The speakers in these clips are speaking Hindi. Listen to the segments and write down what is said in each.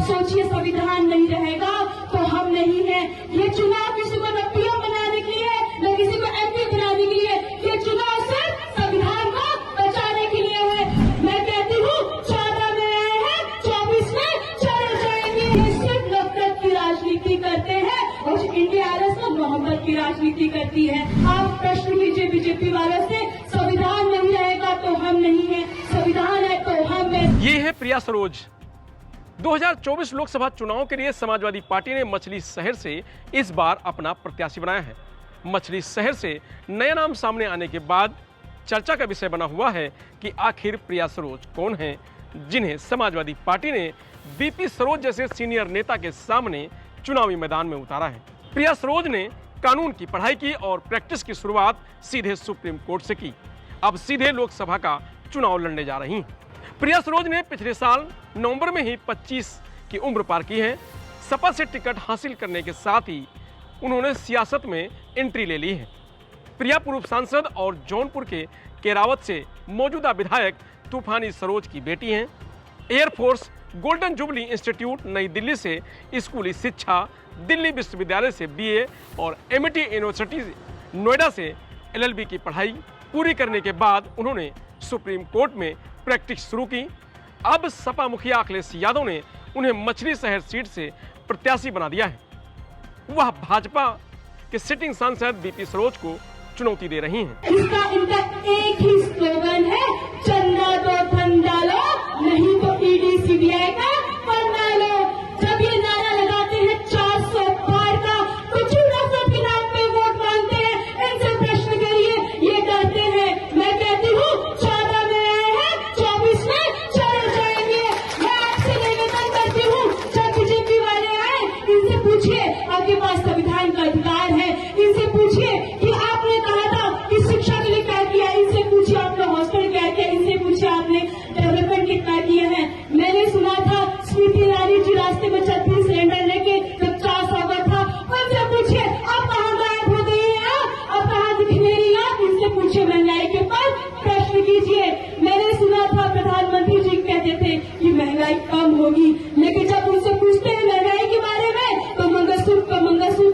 सोचिए संविधान नहीं रहेगा तो हम नहीं है। ये चुनाव किसी को न पीएम बनाने के लिए न किसी को एमपी बनाने के लिए, ये चुनाव सिर्फ संविधान को बचाने के लिए है। मैं कहती हूँ 14 में आए हैं, 24 में चले जाएंगे। ये सिर्फ नफरत की राजनीति करते हैं और इंडिया आरएसएस मोहब्बत की राजनीति करती है। आप प्रश्न कीजिए बीजेपी वालों से, संविधान नहीं रहेगा तो हम नहीं है, संविधान है तो हम है। ये है प्रिया सरोज। 2024 लोकसभा चुनाव के लिए समाजवादी पार्टी ने मछली शहर से इस बार अपना प्रत्याशी बनाया है। मछली शहर से नया नाम सामने आने के बाद चर्चा का विषय बना हुआ है कि आखिर प्रिया सरोज कौन हैं, जिन्हें समाजवादी पार्टी ने बीपी सरोज जैसे सीनियर नेता के सामने चुनावी मैदान में उतारा है। प्रिया सरोज ने कानून की पढ़ाई की और प्रैक्टिस की शुरुआत सीधे सुप्रीम कोर्ट से की। अब सीधे लोकसभा का चुनाव लड़ने जा रही हैं। प्रिया सरोज ने पिछले साल नवंबर में ही 25 की उम्र पार की है। सपा से टिकट हासिल करने के साथ ही उन्होंने सियासत में एंट्री ले ली है। प्रिया पूर्व सांसद और जौनपुर के केरावत से मौजूदा विधायक तूफानी सरोज की बेटी हैं। एयरफोर्स गोल्डन जुबली इंस्टीट्यूट नई दिल्ली से स्कूली शिक्षा, दिल्ली विश्वविद्यालय से बीए और एमिटी यूनिवर्सिटी नोएडा से एलएलबी की पढ़ाई पूरी करने के बाद उन्होंने सुप्रीम कोर्ट में प्रैक्टिस शुरू की। अब सपा मुखिया अखिलेश यादव ने उन्हें मछली शहर सीट से प्रत्याशी बना दिया है। वह भाजपा के सिटिंग सांसद बीपी सरोज को चुनौती दे रही हैं। इसका इनका एक ही स्लोगन है, चंदा दो धन डालो, नहीं तो ईडी सीबीआई का पन्ना लो। जब ये नारा लगाते हैं 400 पार का, कुछ नफरत के नाम पे वोट मांगते हैं, इनसे प्रश्न करिए, ये डरते हैं। मैं कहती हूँ 14 में आए हैं, 24 में चले जाएंगे। मैं आपसे निवेदन करती हूँ, जब बीजेपी वाले आए, इनसे पूछिए आपके पास संविधान का अधिकार है। इनसे पूछिए कि आपने कहा था कि शिक्षा के लिए क्या किया, इनसे पूछिए आपने हॉस्टल क्या किया, इनसे पूछिए आपने डेवलपमेंट कितना किया है। मैंने सुना था स्मृति ईरानी जी रास्ते में 36 सिलेंडर लेके जब 4 स्वागत था, उनसे पूछिए आप कहाँ गायब हो गई हैं, अब कहाँ दिख नहीं रही आप, इनसे पूछिए। महंगाई के ऊपर प्रश्न कीजिए। मैंने सुना था प्रधानमंत्री जी कहते थे कि महंगाई कम होगी, लेकिन जब उनसे पूछते हैं महंगाई के बारे में तो मंगलसूत्र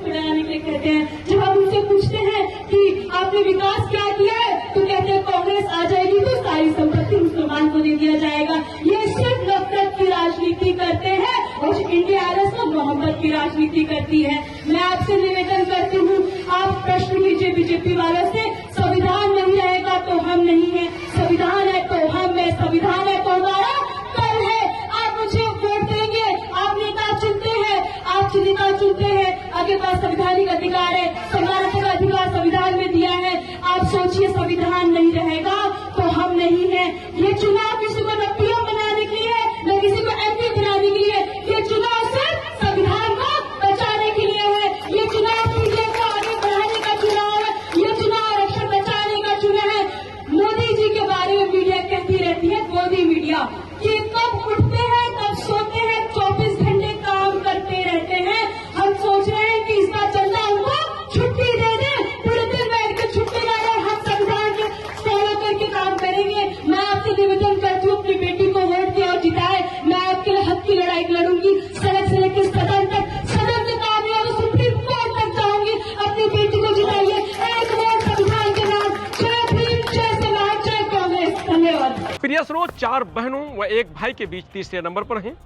बनाने के लिए कहते हैं। जब हम उनसे पूछते हैं कि आपने विकास क्या किया है तो कहते हैं कांग्रेस आ जाएगी तो सारी संपत्ति मुसलमान को दे दिया जाएगा। ये सिर्फ नफरत की राजनीति करते हैं और इंडिया आरएसएस मोहब्बत की राजनीति करती है। मैं आपसे निवेदन करती हूँ, आप प्रश्न कीजिए बीजेपी वालों से, संविधान नहीं रहेगा तो हम नहीं है, संविधान है तो हम है, संविधान है तो हमारा कल है। आप मुझे वोट देंगे, आप नेता चुनते हैं, आप नेता चुनते हैं, आपके पास संवैधानिक अधिकार है, समानता का अधिकार संविधान में दिया है। आप सोचिए संविधान नहीं रहेगा तो हम नहीं है। ये चुनाव किसी को न पीएम बनाने के लिए न किसी को एमपी बनाने के लिए, ये चुनाव सिर्फ संविधान को बचाने के लिए है। ये चुनाव मीडिया को आगे बढ़ाने का चुनाव है, ये चुनाव आरक्षण बचाने का चुनाव है। मोदी जी के बारे में मीडिया कहती रहती है, मोदी मीडिया, कि कब उठते हैं कब सोते हैं, 24 घंटे काम करते रहते हैं। हम सोच रहे हैं कि इसका चलता उनको छुट्टी दे दें, पूरे दिन बैठ के छुट्टी ना दें, हम संविधान के फॉलो करके काम करेंगे। मैं आपसे निवेदन करती हूँ, अपनी बेटी को वोट दे और जिताए। मैं आपके लिए हक की लड़ाई लड़ूंगी, सड़क से लेकर सदन तक, सदन से कामयाब तो सुप्रीम कोर्ट तक जाऊंगी। अपनी बेटी को जिताइए, एक वोट संविधान के नाम। जय भीम, जय समाज, जय कांग्रेस। धन्यवाद। प्रिया सरोज 4 बहनों व 1 भाई के बीच तीसरे नंबर पर हैं।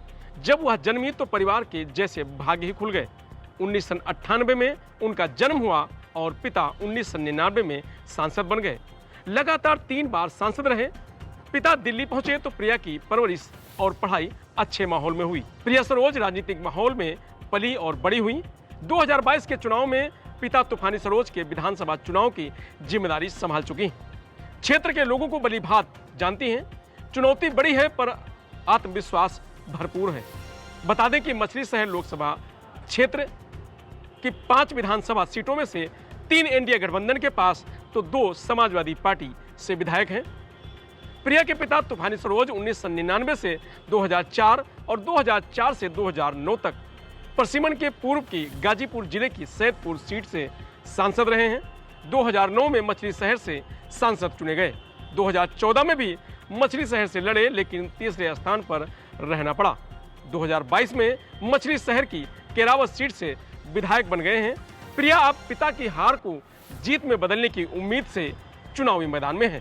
जब वह जन्मी तो परिवार के जैसे भाग्य ही खुल गए। 1998 में उनका जन्म हुआ और पिता 1999 में सांसद बन गए। लगातार 3 बार सांसद रहे। पिता दिल्ली पहुंचे तो प्रिया की परवरिश और पढ़ाई अच्छे माहौल में हुई। प्रिया सरोज राजनीतिक माहौल में पली और बड़ी हुई। 2022 के चुनाव में पिता तूफानी सरोज के विधानसभा चुनाव की जिम्मेदारी संभाल चुकी हैं। क्षेत्र के लोगों को भली भांत जानती हैं। चुनौती बड़ी है पर आत्मविश्वास भरपूर है। बता दें कि मछली शहर लोकसभा क्षेत्र की 5 विधानसभा सीटों में से 3 एनडीए गठबंधन के पास तो 2 समाजवादी पार्टी से विधायक हैं। प्रिया के पिता तूफानी सरोज 1999 से 2004 और 2004 से 2009 तक परसिमन के पूर्व की गाजीपुर जिले की सैदपुर सीट से सांसद रहे हैं। 2009 में मछली शहर से सांसद चुने गए। 2014 में भी मछली शहर से लड़े लेकिन तीसरे स्थान पर रहना पड़ा। 2022 में मछली शहर की केरावत सीट से विधायक बन गए हैं। प्रिया अब पिता की हार को जीत में बदलने की उम्मीद से चुनावी मैदान में है।